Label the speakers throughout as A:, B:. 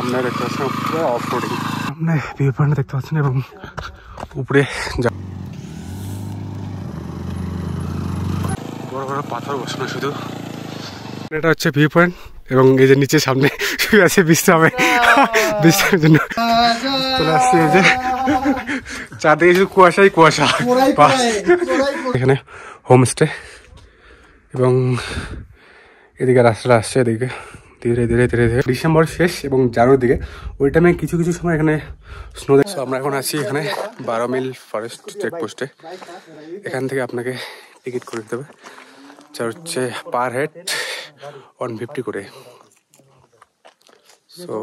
A: সামনে দেখতে পাচ্ছেন পুরো অফ রোডিং, সামনে ভিউ পয়েন্ট দেখতে পাচ্ছেন এবং উপরে বড় বড় পাথর বসানো শুধু। এটা হচ্ছে ভিউ পয়েন্ট এবং এই যে নিচে সামনে শুয়ে আছে বিশ্রামের জন্য চলে আসছে। এই যে চারদিকে শুধু কুয়াশাই কুয়াশা। এখানে হোমস্টে এবং এদিকে রাস্তাটা আসছে এদিকে ধীরে ধীরে ধীরে ধীরে। ডিসেম্বর শেষ এবং জানুয়ারির দিকে ওই টাইমে কিছু কিছু সময় এখানে স্নো দেখছো। আমরা এখন আছি এখানে 12 মিল ফরেস্ট চেকপোস্টে। এখান থেকে আপনাকে টিকিট করে দিতে হবে, যা হচ্ছে পার হেড 150 করে। সো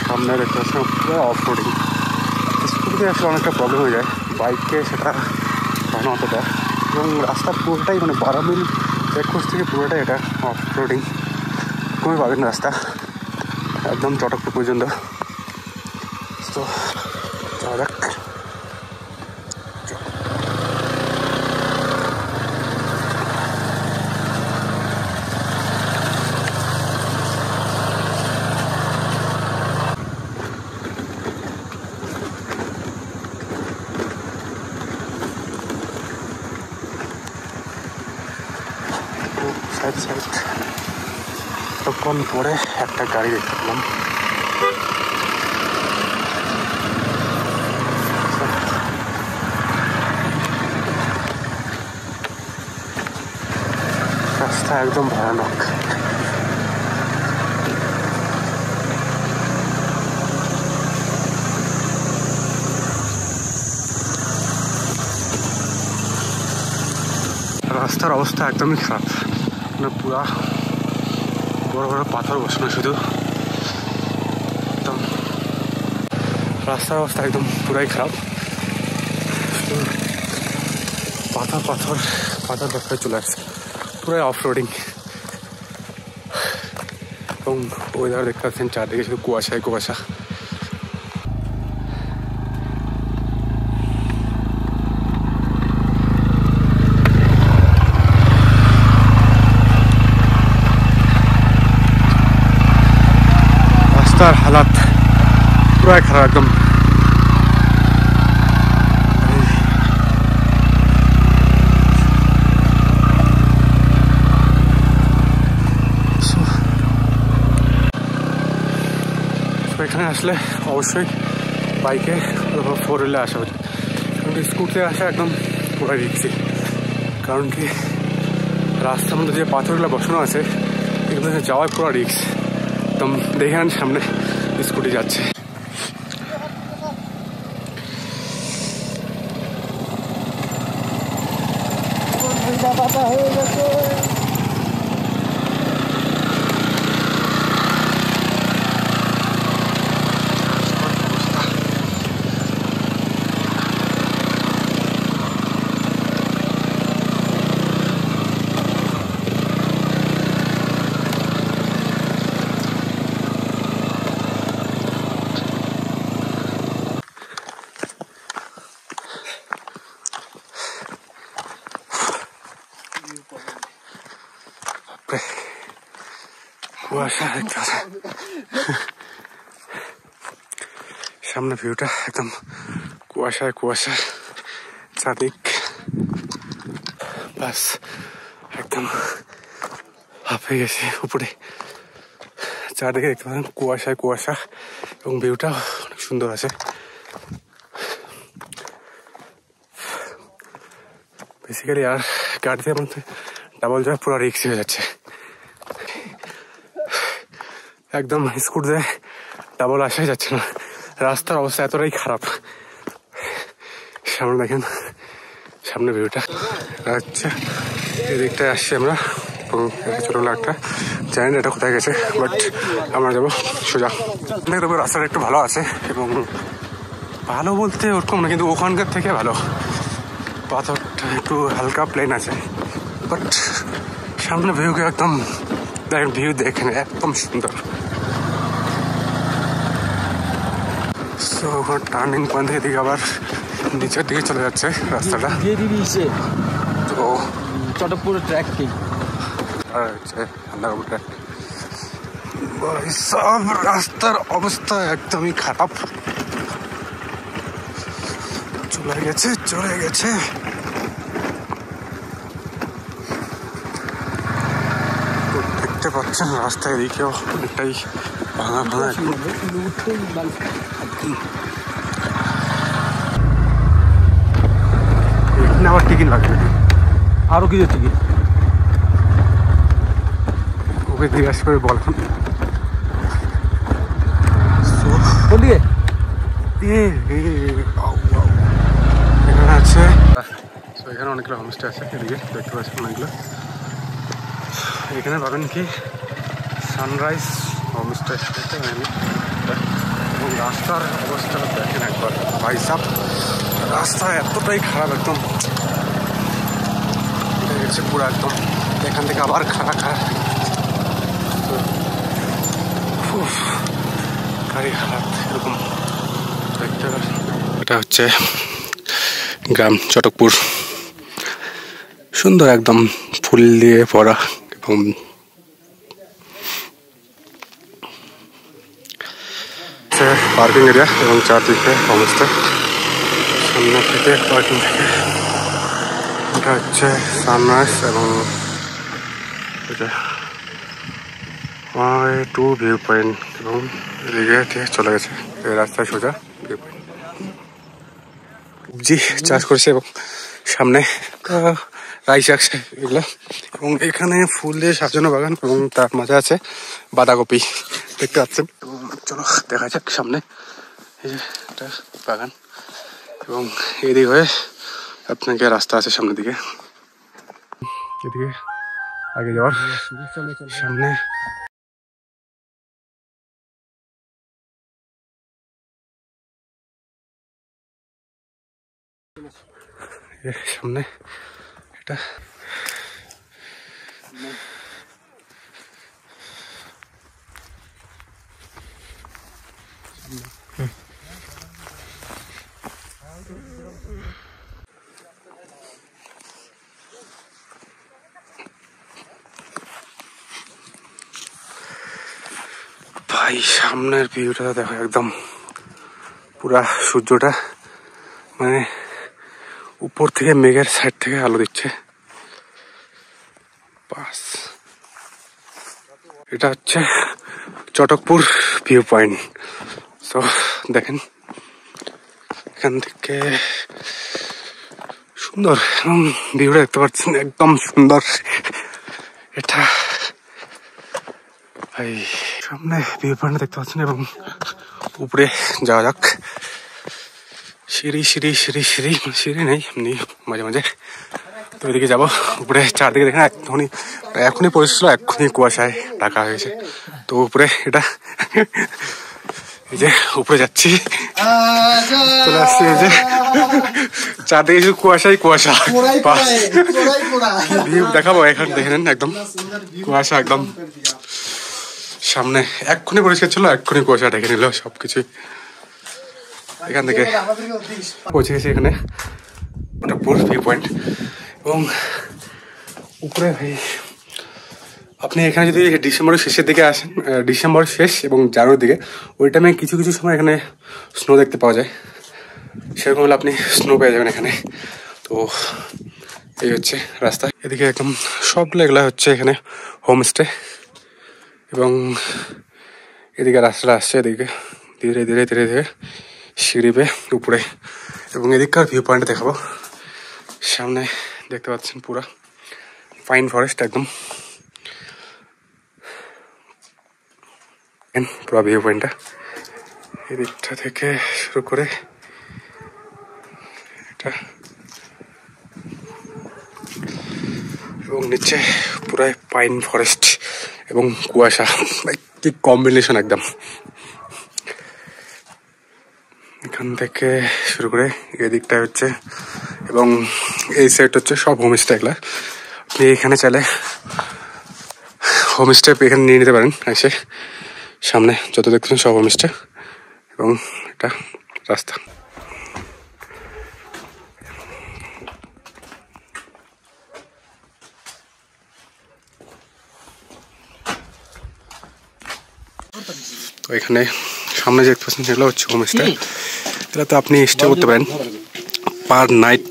A: সামনে দেখতে পাচ্ছেন পুরো অফ রোডিং। স্কুটিতে আসলে অনেকটা প্রবলেম হয়ে যায়, বাইকে সেটা ভালো অতটা। এবং রাস্তা পুরোটাই মানে 12 মিল চেকপোস্ট থেকে পুরোটাই এটা অফ রোডিং, কমে পাবেন রাস্তা একদম চটকপুর পর্যন্ত। তো যাওয়া যাক। সাইড সাইড তখন পরে একটা গাড়ি দেখতে পেলাম। রাস্তা একদম ভয়ানক। রাস্তার অবস্থা একদমই খারাপ, মানে পুরা বড় বড় পাথর বসানো শুধু। একদম রাস্তার অবস্থা একদম পুরাই খারাপ, পাথর পাথর পাথর পাথর চলে আসছে, পুরাই অফ রোডিং। এবং ওয়েদার দেখতে পাচ্ছেন চারদিকে শুধু কুয়াশায় কুয়াশা। রাস্তার হালাত পুরাই খারাপ একদম। এখানে আসলে অবশ্যই বাইকে অথবা 4 হুইলে আসা উচিত, কারণ স্কুটিতে আসা একদম পুরো রিস্কি। কারণ কি রাস্তার মধ্যে যে পাথরগুলো বসানো আছে এগুলো যাওয়ার পুরো রিস্ক। একদম দেখেন সামনে স্কুটি যাচ্ছে। হয়ে গেছে কুয়াশা দেখতে পাচ্ছেন সামনে, ভিউটা একদম কুয়াশায় কুয়াশা চারদিক। বাস একদম হাঁপিয়ে গেছে উপরে, চারদিকে দেখতে পাচ্ছেন কুয়াশায় কুয়াশা এবং ভিউটা অনেক সুন্দর আছে। বেসিক্যালি আর গাড়িতে মধ্যে ডাবল যাওয়া পুরো রিস্ক হয়ে যাচ্ছে। একদম স্কুটিতে ডাবল আসাই যাচ্ছে না, রাস্তার অবস্থা এতটাই খারাপ। সামনে দেখেন, সামনে ভিউটা। আচ্ছা, এদিকটায় আসছি আমরা এবং ছোটবেলা একটা জানি না এটা কোথায় গেছে, বাট আমরা যাবো সোজা। তবে রাস্তাটা একটু ভালো আছে, এবং ভালো বলতে ওরকম না, কিন্তু ওখানকার থেকে ভালো। পাথরটা একটু হালকা প্লেন আছে, বাট সামনে ভিউকে একদম দেখেন, ভিউ দেখেন একদম সুন্দর। তো ওখানে টার্নিং পয়েন্ট থেকে দিকে আবার নিচের দিকে চলে যাচ্ছে রাস্তাটা। তো
B: চটকপুর ট্র্যাক কি
A: সব রাস্তার অবস্থা একদমই খারাপ, চলে গেছে। দেখতে পাচ্ছেন রাস্তা এদিকেও অনেকটাই ভাঙা। এখানে আবার টিকিট লাগবে,
B: আরো কিছু টিকিট
A: ওকে জিজ্ঞাসা করে বললাম।
B: কোন দিকে
A: এখানে আছে, এখানে অনেকগুলো হোমস্টে আছে, এদিকে দেখতে পাচ্ছেন অনেকগুলো। এখানে পাবেন কি সানরাইজ হোমস্টে, এবং রাস্তার অবস্থা দেখেন একবার ভাই সাব, রাস্তা এতটাই খারাপ, একদম গেছে পুরো একদম, এখান থেকে আবার খারাপ গাড়ি খারাপ এরকম দেখতে পাচ্ছেন। এটা হচ্ছে গ্রাম চটকপুর, সুন্দর একদম ফুল দিয়ে ভরা, এবং পার্কিং এরিয়া এবং চারদিকে হোমস্টে। সামনে থেকে পার্কিং থেকে এটা হচ্ছে সানরাইজ এবং টু ভিউ পয়েন্ট, এবং এদিকে চলে গেছে এই রাস্তায় সোজা ভিউ পয়েন্ট। সবজি চাষ করছে এবং সামনে রাইস আছে এগুলো, এবং এখানে ফুল দিয়ে সাজানো বাগান, এবং তার মাঝে আছে বাঁধাকপি দেখতে পাচ্ছেন। এবং চলো দেখা যাক সামনে, এই যে একটা বাগান, এবং এদিকে হয়ে আপনাকে রাস্তা আছে সামনের দিকে, এদিকে আগে যাওয়ার সামনে। সামনে এটা ভাই সামনের ভিউটা দেখো, একদম পুরা সূর্যটা মানে উপর থেকে মেঘের সাইড থেকে আলো দিচ্ছে। বাস, এটা হচ্ছে চটকপুর ভিউ পয়েন্ট। তো দেখেন এখান থেকে সুন্দর, এবং ভিউটা দেখতে পাচ্ছেন একদম সুন্দর। এটা ভাই সামনে ভিউ পয়েন্ট দেখতে পাচ্ছেন, এবং উপরে যাওয়া যাক। সিঁড়ি নেই, এমনি মাঝে মাঝে। তো এদিকে যাবো উপরে, চারদিকে দেখেন এখনই পড়েছিল, এক্ষুনি কুয়াশায় ঢাকা হয়েছে। তো উপরে এটা এই যে উপরে যাচ্ছি, চলে আসছি। এই যে চারদিকে শুধু কুয়াশা। ভিউ দেখাবো, এখন দেখে নেন একদম কুয়াশা, একদম সামনে এক্ষুনি পরিষ্কার ছিল, এক্ষুনি কুয়াশা ঢেকে নিল সবকিছুই। এখান থেকে পৌঁছে গেছি এখানে চটকপুর ভিউ পয়েন্ট, এবং উপরে ভাই আপনি এখানে যদি ডিসেম্বরের শেষের দিকে আসেন, ডিসেম্বর শেষ এবং জানুয়ারির দিকে, ওই টাইমে কিছু সময় এখানে স্নো দেখতে পাওয়া যায়। সেরকম হলে আপনি স্নো পেয়ে যাবেন এখানে। তো এই হচ্ছে রাস্তা, এদিকে একদম সবগুলো এগুলা হচ্ছে এখানে হোমস্টে, এবং এদিকে রাস্তাটা আসছে, এদিকে ধীরে ধীরে সিঁড়ি বেয়ে উপরে, এবং এদিককার ভিউ পয়েন্ট দেখাবো। সামনে দেখতে পাচ্ছেন পুরা পাইন ফরেস্ট একদম, পুরো ভিউ পয়েন্টটা এদিকটা থেকে শুরু করে এটা এবং নিচে পুরো পাইন ফরেস্ট এবং কুয়াশা, কি কম্বিনেশন একদম। এখান থেকে শুরু করে এদিকটা হচ্ছে এবং এই সাইড হচ্ছে সব হোমস্টে। এগুলা আপনি এখানে চাইলে হোমস্টে এখানে নিয়ে নিতে পারেন। এসে সামনে যত দেখছেন সব হোমস্টে এবং এটা রাস্তা। তো এখানে সামনে যে দেখতে পাচ্ছেন সেগুলো হচ্ছে হোমস্টে। এটাতে আপনি স্টে করতে পারেন পার নাইট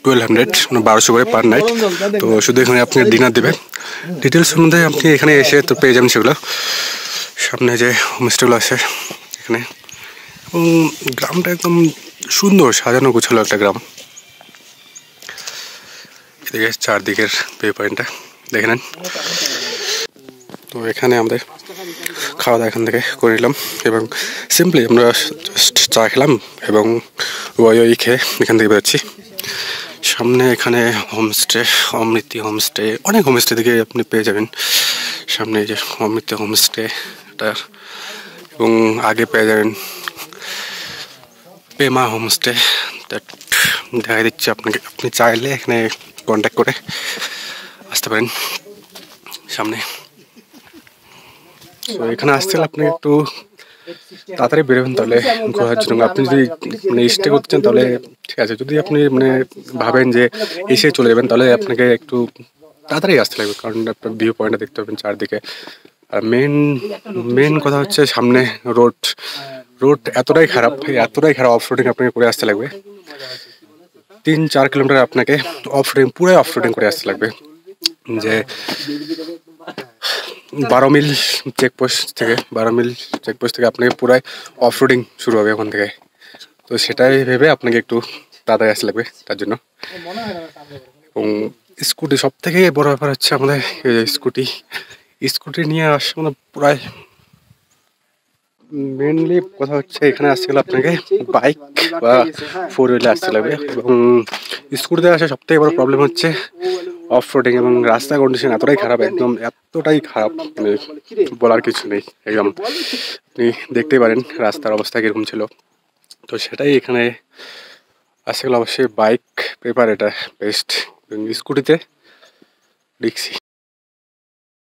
A: 1200, মানে 1200 করে পার নাইট। তো শুধু এখানে আপনি ডিনার দেবেন। ডিটেলস সম্বন্ধে আপনি এখানে এসে তো পেয়ে যাবেন সেগুলো। সামনে যে হোমস্টেগুলো আছে এখানে, এবং গ্রামটা একদম সুন্দর সাজানো গোছালো একটা গ্রাম। এদিকে চারদিকের ভিউ পয়েন্টটা দেখে নেন। তো এখানে আমাদের খাওয়া দাওয়া এখান থেকে করে নিলাম এবং সিম্পলি আমরা চা খেলাম এবং ওই খেয়ে এখান থেকে বেরোচ্ছি। সামনে এখানে হোমস্টে, অমৃতি হোমস্টে, অনেক হোমস্টে থেকে আপনি পেয়ে যাবেন। সামনে এই যে অমৃতি হোমস্টে এটা, এবং আগে পেয়ে যাবেন পেমা হোমস্টে। দেখা দিচ্ছি আপনাকে, আপনি চাইলে এখানে কন্ট্যাক্ট করে আসতে পারেন সামনে। তো এখানে আসতে হলে আপনি একটু তাড়াতাড়ি বেরোবেন তাহলে ঘোরার জন্য। আপনি যদি মানে স্টে করতে চান তাহলে ঠিক আছে, যদি আপনি মানে ভাবেন যে এসে চলে যাবেন তাহলে আপনাকে একটু তাড়াতাড়ি আসতে লাগবে, কারণ আপনার ভিউ পয়েন্টটা দেখতে পাবেন চারদিকে। আর মেন কথা হচ্ছে সামনে রোড এতটাই খারাপ অফ রোডিং আপনাকে করে আসতে লাগবে। 3-4 কিলোমিটার আপনাকে পুরো অফ রোডিং করে আসতে লাগবে। যে 12 মিল চেকপোস্ট থেকে আপনাকে পুরাই অফ রোডিং শুরু হবে ওখান থেকে। তো সেটাই ভেবে আপনাকে একটু তাড়াতাড়ি আসতে লাগবে তার জন্য। এবং স্কুটি, সব থেকে বড় ব্যাপার হচ্ছে আমাদের স্কুটি নিয়ে আসা মানে পুরাই মেনলি কথা হচ্ছে এখানে আসতে গেলে আপনাকে বাইক বা 4 হুইলার আসতে লাগবে। এবং স্কুটিতে আসা সব থেকে বড় প্রবলেম হচ্ছে অফ রোডিং, এবং রাস্তার কন্ডিশন এতটাই খারাপ, মানে বলার কিছু নেই। একদম আপনি দেখতেই পারেন রাস্তার অবস্থা কিরকম ছিল। তো সেটাই এখানে আসতে গেলে অবশ্যই বাইক প্রেফার, এটা বেস্ট। স্কুটিতে রিক্সি।